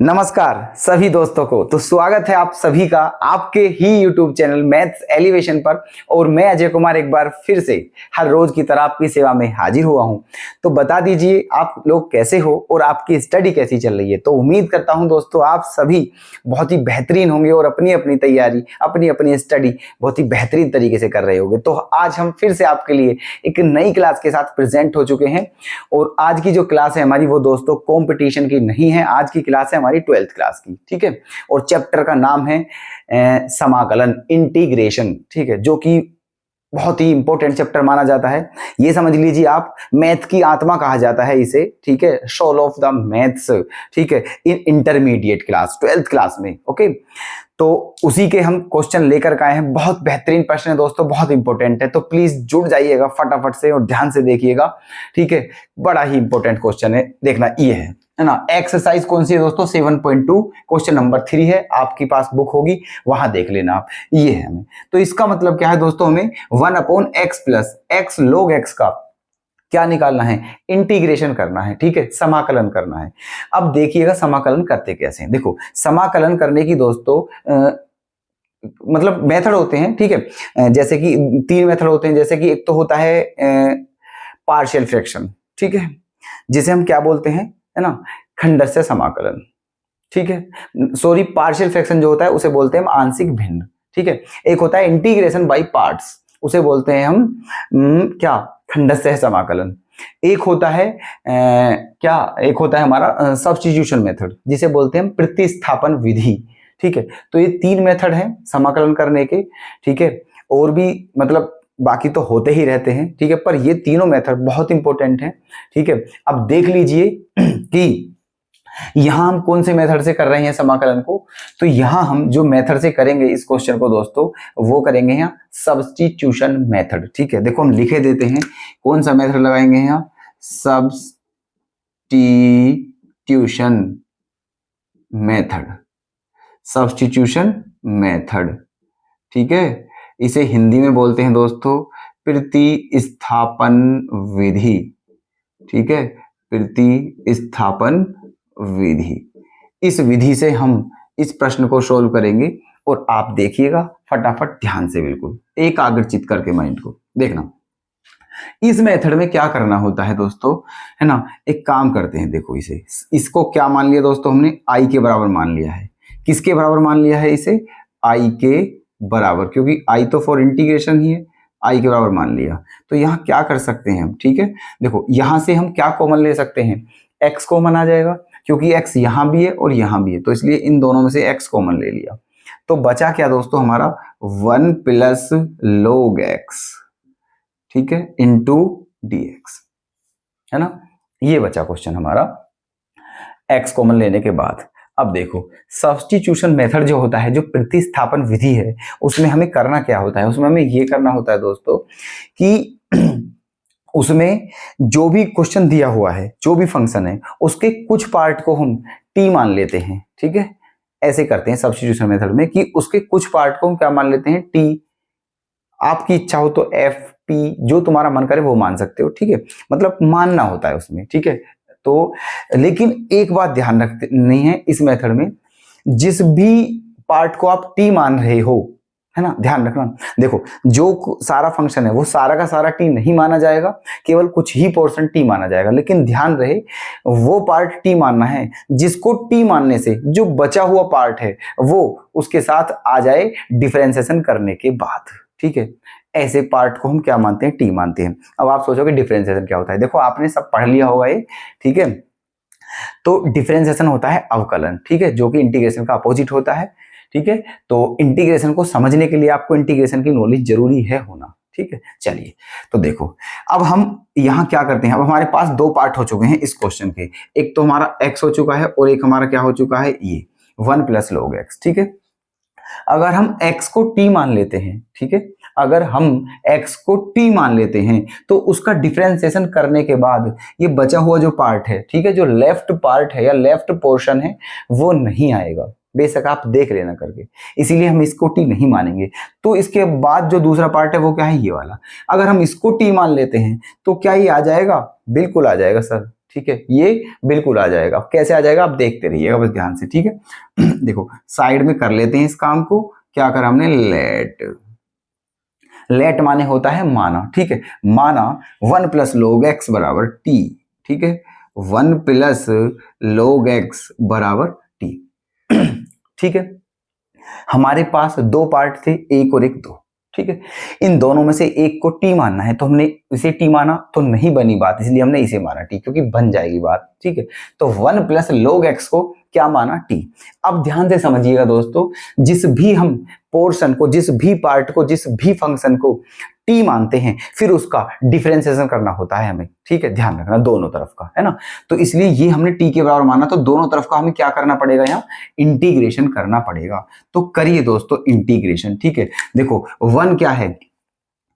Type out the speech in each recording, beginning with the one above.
नमस्कार सभी दोस्तों को। तो स्वागत है आप सभी का आपके ही YouTube चैनल मैथ्स एलिवेशन पर। और मैं अजय कुमार एक बार फिर से हर रोज की तरह आपकी सेवा में हाजिर हुआ हूं। तो बता दीजिए आप लोग कैसे हो और आपकी स्टडी कैसी चल रही है। तो उम्मीद करता हूं दोस्तों आप सभी बहुत ही बेहतरीन होंगे और अपनी अपनी तैयारी अपनी अपनी स्टडी बहुत ही बेहतरीन तरीके से कर रहे होंगे। तो आज हम फिर से आपके लिए एक नई क्लास के साथ प्रेजेंट हो चुके हैं। और आज की जो क्लास है हमारी वो दोस्तों कॉम्पिटिशन की नहीं है, आज की क्लास है हमारी 12th क्लास की, ठीक है। और चैप्टर का नाम है समाकलन, इंटीग्रेशन, ठीक है, जो कि बहुत ही इंपॉर्टेंट चैप्टर माना जाता है। ये समझ लीजिए आप मैथ की आत्मा कहा जाता है इसे, ठीक है, सोल ऑफ द मैथ्स, ठीक है, इन इंटरमीडिएट क्लास 12th क्लास में। ओके, तो उसी के हम क्वेश्चन लेकर के आए हैं। बहुत बेहतरीन प्रश्न है दोस्तों, बहुत इंपॉर्टेंट है। तो प्लीज जुड़ जाइएगा फटाफट से और ध्यान से देखिएगा, ठीक है। बड़ा ही इंपॉर्टेंट क्वेश्चन है, देखना ये है ना। एक्सरसाइज कौन सी है दोस्तों? 7.2 क्वेश्चन नंबर 3 है। आपके पास बुक होगी वहां देख लेना आप। ये है हमें, तो इसका मतलब क्या है दोस्तों, हमें 1/x plus x log x का क्या निकालना है? इंटीग्रेशन करना है, ठीक है, समाकलन करना है। अब देखिएगा समाकलन करते कैसे हैं। देखो समाकलन करने की दोस्तों मतलब मेथड होते हैं, ठीक है। जैसे कि 3 मेथड होते हैं। जैसे कि एक तो होता है पार्शियल फ्रैक्शन, ठीक है, जिसे हम क्या बोलते हैं, है ना, खंडस्य समाकलन, ठीक है। सॉरी, पार्शियल फ्रैक्शन जो होता है उसे बोलते हैं हम आंशिक भिन्न, ठीक है। एक होता है इंटीग्रेशन बाय पार्ट्स, उसे बोलते हैं हम क्या, खंडस्य समाकलन। एक होता है क्या, एक होता है हमारा सब्स्टिट्यूशन मेथड, जिसे बोलते हैं हम प्रतिस्थापन विधि, ठीक है। तो ये 3 मेथड हैं समाकलन करने के, ठीक है। और भी मतलब बाकी तो होते ही रहते हैं, ठीक है, पर ये तीनों मेथड बहुत इंपॉर्टेंट हैं, ठीक है। अब देख लीजिए कि यहां हम कौन से मेथड से कर रहे हैं समाकलन को। तो यहां हम जो मेथड से करेंगे इस क्वेश्चन को दोस्तों, वो करेंगे यहाँ सब्स्टिट्यूशन मेथड, ठीक है। देखो हम लिखे देते हैं कौन सा मेथड लगाएंगे यहाँ, सब्स्टिट्यूशन मेथड, सब्स्टिट्यूशन मेथड, ठीक है। इसे हिंदी में बोलते हैं दोस्तों प्रतिस्थापन विधि, ठीक है, प्रतिस्थापन विधि। इस विधि से हम इस प्रश्न को सोल्व करेंगे। और आप देखिएगा फटाफट ध्यान से, बिल्कुल एकाग्रचित करके माइंड को देखना। इस मेथड में क्या करना होता है दोस्तों, है ना, एक काम करते हैं। देखो इसे, इसको क्या मान लिया दोस्तों हमने, आई के बराबर मान लिया है। किसके बराबर मान लिया है इसे? आई के बराबर, क्योंकि आई तो फॉर इंटीग्रेशन ही है, आई के बराबर मान लिया। तो यहाँ क्या कर सकते हैं हम, ठीक है, देखो यहां से हम क्या कॉमन ले सकते हैं, x कॉमन आ जाएगा, क्योंकि x यहां भी है और यहां भी है, तो इसलिए इन दोनों में से x कॉमन ले लिया। तो बचा क्या दोस्तों हमारा, 1 प्लस log x, ठीक है, इंटू dx, है ना। ये बचा क्वेश्चन हमारा x कॉमन लेने के बाद। अब देखो सब्स्टिट्यूशन मेथड जो होता है, जो प्रतिस्थापन विधि है, उसमें हमें करना क्या होता है, उसमें हमें ये करना होता है दोस्तों कि उसमें जो भी क्वेश्चन दिया हुआ है, जो भी फंक्शन है, उसके कुछ पार्ट को हम t मान लेते हैं, ठीक है। ऐसे करते हैं सब्स्टिट्यूशन मेथड में कि उसके कुछ पार्ट को हम क्या मान लेते हैं, t। आपकी इच्छा हो तो f p, जो तुम्हारा मन करे वो मान सकते हो, ठीक है, मतलब मानना होता है उसमें, ठीक है। तो लेकिन एक बात ध्यान रखनी है इस मेथड में, जिस भी पार्ट को आप t मान रहे हो, है ना, ध्यान रखना। देखो जो सारा फंक्शन है वो सारा का सारा t नहीं माना जाएगा, केवल कुछ ही पोर्शन t माना जाएगा। लेकिन ध्यान रहे वो पार्ट t मानना है जिसको t मानने से जो बचा हुआ पार्ट है वो उसके साथ आ जाए डिफरेंशिएशन करने के बाद, ठीक है। ऐसे पार्ट को हम क्या मानते हैं, t मानते हैं। अब आप सोचोगे डिफरेंशिएशन क्या होता है, देखो आपने सब पढ़ लिया होगा ये, ठीक है। तो डिफरेंशिएशन होता है अवकलन, ठीक है, जो कि इंटीग्रेशन का अपोजिट होता है, ठीक है। तो इंटीग्रेशन को समझने के लिए आपको इंटीग्रेशन की नॉलेज जरूरी है होना, ठीक है। चलिए तो देखो अब हम यहाँ क्या करते हैं। अब हमारे पास 2 पार्ट हो चुके हैं इस क्वेश्चन के, एक तो हमारा x हो चुका है और एक हमारा क्या हो चुका है, ये 1 प्लस log x, ठीक है। अगर हम x को t मान लेते हैं, ठीक है, अगर हम x को t मान लेते हैं तो उसका डिफरेंशिएशन करने के बाद ये बचा हुआ जो पार्ट है, ठीक है, जो लेफ्ट पार्ट है या लेफ्ट पोर्शन है वो नहीं आएगा। बेशक आप देख लेना करके, इसीलिए हम इसको t नहीं मानेंगे। तो इसके बाद जो दूसरा पार्ट है वो क्या है, ये वाला। अगर हम इसको t मान लेते हैं तो क्या ये आ जाएगा, बिल्कुल आ जाएगा सर, ठीक है, ये बिल्कुल आ जाएगा। कैसे आ जाएगा आप देखते रहिएगा बस ध्यान से, ठीक है। देखो साइड में कर लेते हैं इस काम को। क्या करा हमने, लेट। लेट माने होता है माना, ठीक है। माना 1 प्लस log x बराबर t, ठीक है। 1 प्लस log x बराबर t, ठीक है। हमारे पास दो पार्ट थे, एक और एक दो, ठीक है। इन दोनों में से एक को टी मानना है, तो हमने इसे टी माना तो नहीं बनी बात, इसलिए हमने इसे माना टी, क्योंकि बन जाएगी बात, ठीक है। तो 1 प्लस log x को क्या माना, टी। अब ध्यान से समझिएगा दोस्तों, जिस भी हम पोर्शन को, जिस भी पार्ट को, जिस भी फंक्शन को टी मानते हैं, फिर उसका डिफरेंशिएशन करना होता है हमें, ठीक है। ध्यान रखना दोनों तरफ का, है ना। तो इसलिए ये हमने टी के बराबर माना, तो दोनों तरफ का हमें क्या करना पड़ेगा, यहाँ इंटीग्रेशन करना पड़ेगा। तो करिए दोस्तों इंटीग्रेशन, ठीक है। देखो 1 क्या है,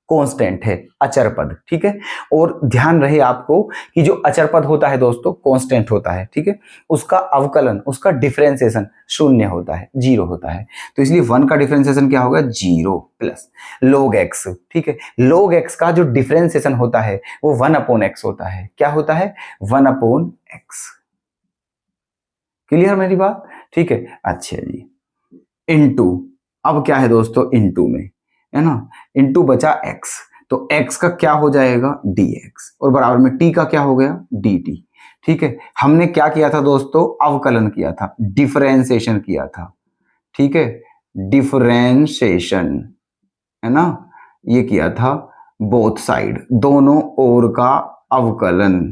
कांस्टेंट है, अचर पद, ठीक है। और ध्यान रहे आपको कि जो अचर पद होता है दोस्तों, कांस्टेंट होता है, ठीक है। उसका अवकलन, उसका डिफरेंशिएशन शून्य होता है, 0 होता है। तो इसलिए 1 का डिफरेंशिएशन क्या होगा, 0 प्लस log x, ठीक है। log x का जो डिफरेंशिएशन होता है वो 1/x होता है। क्या होता है, 1/x। क्लियर मेरी बात, ठीक है। अच्छा जी, इनटू, अब क्या है दोस्तों इनटू में, है ना, इनटू बचा x, तो x का क्या हो जाएगा, dx, और बराबर में t का क्या हो गया, dt, ठीक है। हमने क्या किया था दोस्तों, अवकलन किया था, डिफरेंशिएशन किया था, ठीक है। डिफरेंशिएशन, है ना, ये किया था बोथ साइड, दोनों ओर का अवकलन,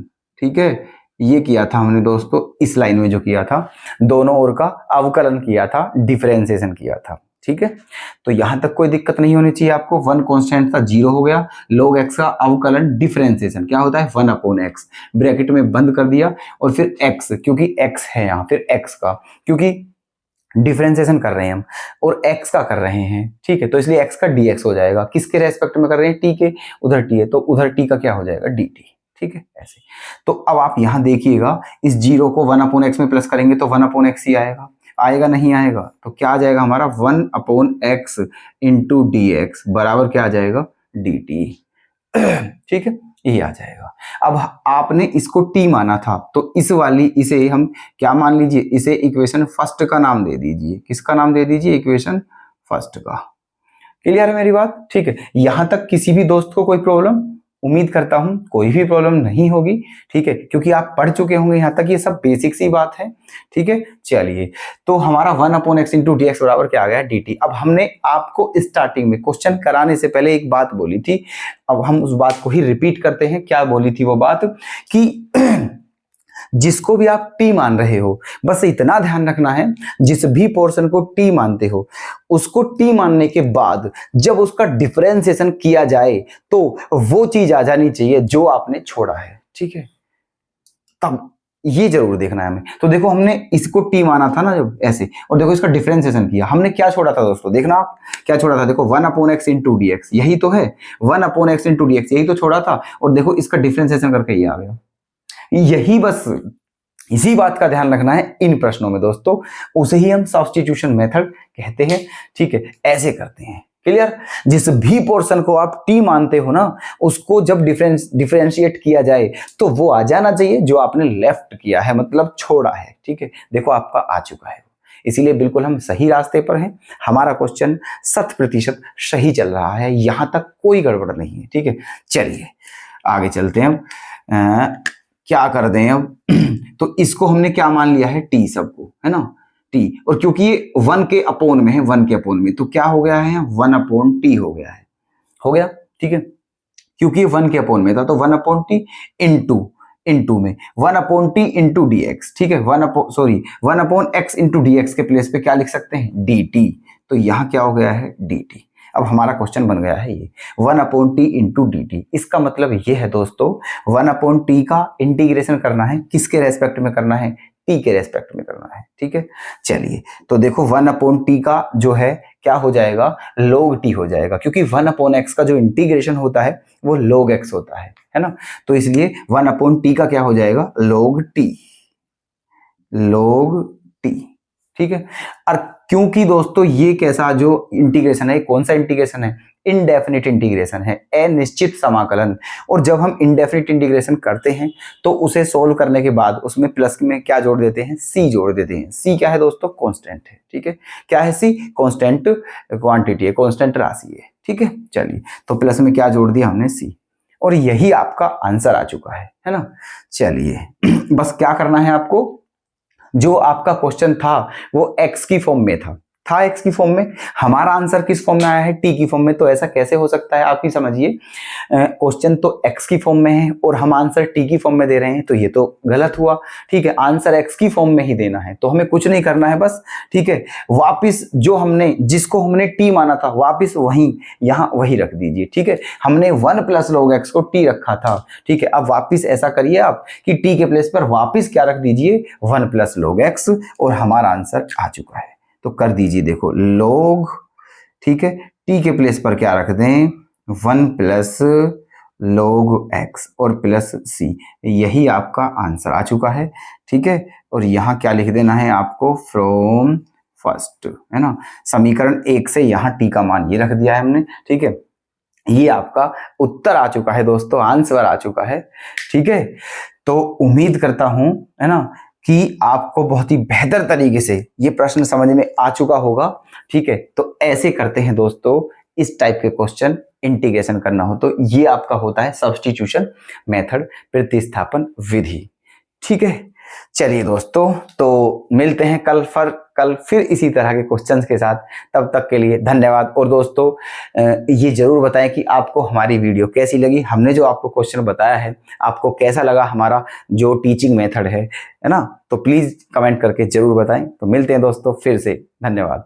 ठीक है। ये किया था हमने दोस्तों इस लाइन में, जो किया था दोनों ओर का अवकलन किया था, डिफरेंशिएशन किया था, ठीक है। तो यहां तक कोई दिक्कत नहीं होनी चाहिए आपको। 1 कांस्टेंट था, 0 हो गया। log x का अवकलन डिफरेंशिएशन क्या होता है, 1/x, ब्रैकेट में बंद कर दिया, और फिर x, क्योंकि x है यहाँ, फिर x का, क्योंकि डिफरेंशिएशन कर रहे हैं हम और x का कर रहे हैं, ठीक है। तो इसलिए x का dx हो जाएगा, किसके रेस्पेक्ट में कर रहे हैं, t के, उधर t है तो उधर t का क्या हो जाएगा, dt, ठीक है। ऐसे तो अब आप यहां देखिएगा, इस 0 को 1/x में प्लस करेंगे तो 1/x ही आएगा, आएगा नहीं आएगा, तो क्या आ जाएगा हमारा 1/x इंटू dx बराबर क्या आ जाएगा, dt, ठीक है, ये आ जाएगा। अब आपने इसको t माना था, तो इस वाली, इसे हम क्या मान लीजिए, इसे इक्वेशन फर्स्ट का नाम दे दीजिए। किसका नाम दे दीजिए, इक्वेशन फर्स्ट का। क्लियर है मेरी बात, ठीक है। यहां तक किसी भी दोस्त को कोई प्रॉब्लम, उम्मीद करता हूं कोई भी प्रॉब्लम नहीं होगी, ठीक है, क्योंकि आप पढ़ चुके होंगे यहां तक, ये सब बेसिक सी बात है, ठीक है। चलिए, तो हमारा 1/x इंटू dx बराबर क्या आ गया, dt। अब हमने आपको स्टार्टिंग में क्वेश्चन कराने से पहले एक बात बोली थी, अब हम उस बात को ही रिपीट करते हैं। क्या बोली थी वो बात, कि जिसको भी आप टी मान रहे हो, बस इतना ध्यान रखना है, जिस भी पोर्शन को टी मानते हो, उसको टी मानने के बाद जब उसका डिफरेंशिएशन किया जाए तो वो चीज आ जानी चाहिए जो आपने छोड़ा है, ठीक है। तब ये जरूर देखना है हमें। तो देखो हमने इसको टी माना था ना जब ऐसे, और देखो इसका डिफरेंशिएशन किया, हमने क्या छोड़ा था दोस्तों, देखना आप क्या छोड़ा था, देखो 1/x इंटू dx, यही तो है, 1/x इंटू dx, यही तो छोड़ा था, और देखो इसका डिफरेंशिएशन करके ये आ गया। यही बस इसी बात का ध्यान रखना है इन प्रश्नों में दोस्तों, उसे ही हम सब्स्टिट्यूशन मेथड कहते हैं, ठीक है। ऐसे करते हैं, क्लियर। जिस भी पोर्शन को आप टी मानते हो ना, उसको जब डिफरेंशिएट किया जाए तो वो आ जाना चाहिए जो आपने लेफ्ट किया है, मतलब छोड़ा है, ठीक है। देखो आपका आ चुका है, इसीलिए बिल्कुल हम सही रास्ते पर हैं। हमारा क्वेश्चन 100% सही चल रहा है, यहां तक कोई गड़बड़ नहीं है, ठीक है। चलिए आगे चलते हैं। अब क्या कर दें अब, तो इसको हमने क्या मान लिया है, टी, सबको, है ना, टी, और क्योंकि ये 1 के अपोन में है, 1 के अपोन में, तो क्या हो गया है, 1/t हो गया है, हो गया, ठीक है। क्योंकि 1 के अपोन में था तो 1/t इंटू में 1/t इंटू dx, ठीक है। 1/x इंटू dx के प्लेस पे क्या लिख सकते हैं, dt। तो यहाँ क्या हो गया है, dt। अब हमारा क्वेश्चन बन गया है ये 1/t इंटू dt। इसका मतलब ये है दोस्तों, 1/t का इंटीग्रेशन करना है, किसके रेस्पेक्ट में करना है, t के रेस्पेक्ट में करना है, ठीक है। चलिए, तो देखो 1/t का जो है क्या हो जाएगा, log t हो जाएगा, क्योंकि 1/x का जो इंटीग्रेशन होता है वो log x होता है ना। तो इसलिए 1/t का क्या हो जाएगा, log t, ठीक है। और क्योंकि दोस्तों ये कैसा जो इंटीग्रेशन है, कौन सा इंटीग्रेशन है, इनडेफिनिट इंटीग्रेशन है, अनिश्चित समाकलन। और जब हम इनडेफिनिट इंटीग्रेशन करते हैं तो उसे सोल्व करने के बाद उसमें प्लस में क्या जोड़ देते हैं, सी जोड़ देते हैं। सी क्या है दोस्तों, कांस्टेंट है। ठीक है, क्या है सी, कांस्टेंट क्वांटिटी है, कांस्टेंट राशि है। ठीक है, चलिए तो प्लस में क्या जोड़ दिया हमने, सी, और यही आपका आंसर आ चुका है ना। चलिए बस क्या करना है आपको, जो आपका क्वेश्चन था वो एक्स की फॉर्म में था एक्स की फॉर्म में, हमारा आंसर किस फॉर्म में आया है, टी की फॉर्म में। तो ऐसा कैसे हो सकता है आप ही समझिए, क्वेश्चन तो एक्स की फॉर्म में है और हम आंसर टी की फॉर्म में दे रहे हैं, तो ये तो गलत हुआ। ठीक है, आंसर एक्स की फॉर्म में ही देना है, तो हमें कुछ नहीं करना है बस। ठीक है, वापिस जो हमने, जिसको हमने टी माना था, वापिस वहीं यहाँ वही रख दीजिए। ठीक है, हमने 1 प्लस log x को टी रखा था। ठीक है, अब वापिस ऐसा करिए आप कि टी के प्लेस पर वापिस क्या रख दीजिए, 1 प्लस log x, और हमारा आंसर आ चुका है। तो कर दीजिए, देखो log, ठीक है, टी के प्लेस पर क्या रख दें, 1 प्लस log x और प्लस c, यही आपका आंसर आ चुका है। ठीक है, और यहाँ क्या लिख देना है आपको, फ्रॉम फर्स्ट, है ना, समीकरण 1 से यहाँ टी का मान ये रख दिया है हमने। ठीक है, ये आपका उत्तर आ चुका है दोस्तों, आंसर आ चुका है। ठीक है, तो उम्मीद करता हूं, है ना, कि आपको बहुत ही बेहतर तरीके से ये प्रश्न समझ में आ चुका होगा। ठीक है, तो ऐसे करते हैं दोस्तों, इस टाइप के क्वेश्चन इंटीग्रेशन करना हो तो ये आपका होता है सब्स्टिट्यूशन मेथड, प्रतिस्थापन विधि। ठीक है, चलिए दोस्तों, तो मिलते हैं कल फिर इसी तरह के क्वेश्चंस के साथ। तब तक के लिए धन्यवाद। और दोस्तों ये जरूर बताएं कि आपको हमारी वीडियो कैसी लगी, हमने जो आपको क्वेश्चन बताया है आपको कैसा लगा, हमारा जो टीचिंग मेथड है ना। तो प्लीज कमेंट करके जरूर बताएं। तो मिलते हैं दोस्तों फिर से, धन्यवाद।